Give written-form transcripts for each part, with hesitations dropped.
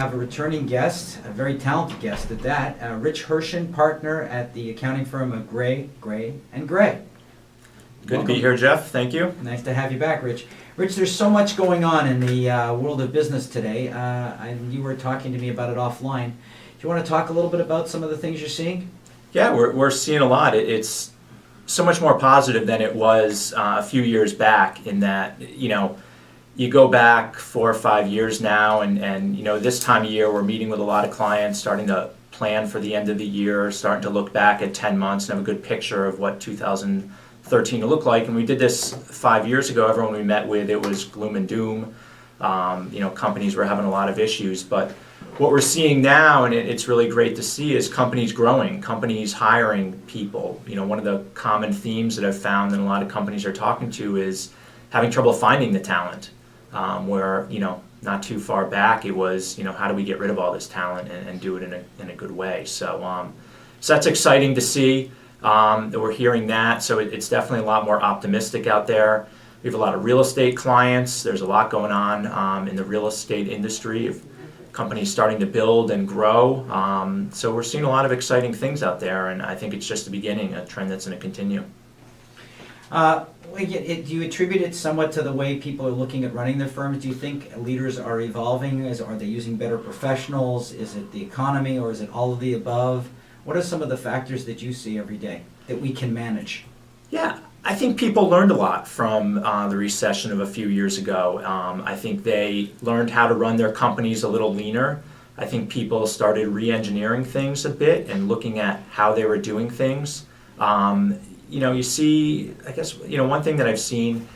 Have a returning guest, a very talented guest at that, Rich Hirschen, partner at the accounting firm of Gray, and Gray. Good to be here, Jeff. Thank you. Nice to have you back, Rich. Rich, there's so much going on in the world of business today. You were talking to me about it offline. Do you want to talk a little bit about some of the things you're seeing? Yeah, we're seeing a lot. It's so much more positive than it was a few years back, in that, you go back 4 or 5 years now, and this time of year we're meeting with a lot of clients, starting to plan for the end of the year, starting to look back at 10 months and have a good picture of what 2013 will look like. And we did this 5 years ago. Everyone we met with, it was gloom and doom. Companies were having a lot of issues. But what we're seeing now, and it's really great to see, is companies growing, companies hiring people. One of the common themes that I've found that a lot of companies are talking to is having trouble finding the talent. Where not too far back it was how do we get rid of all this talent and do it in a good way. So that's exciting to see that we're hearing that. So it's definitely a lot more optimistic out there. We have a lot of real estate clients. There's a lot going on in the real estate industry of companies starting to build and grow. So we're seeing a lot of exciting things out there, and I think it's just the beginning, a trend that's going to continue. Do you attribute it somewhat to the way people are looking at running their firms? Do you think leaders are evolving? Are they using better professionals? Is it the economy, or is it all of the above? What are some of the factors that you see every day that we can manage? Yeah, I think people learned a lot from the recession of a few years ago. I think they learned how to run their companies a little leaner. I think people started re-engineering things a bit and looking at how they were doing things. You see, I guess, one thing that I've seen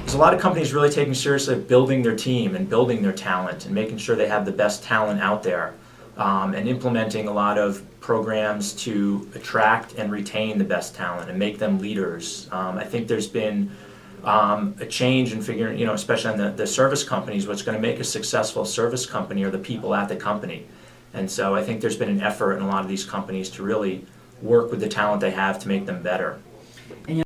is a lot of companies really taking seriously building their team and building their talent and making sure they have the best talent out there, and implementing a lot of programs to attract and retain the best talent and make them leaders. I think there's been a change in figuring, especially on the service companies, what's going to make a successful service company are the people at the company. And so I think there's been an effort in a lot of these companies to really work with the talent they have to make them better. And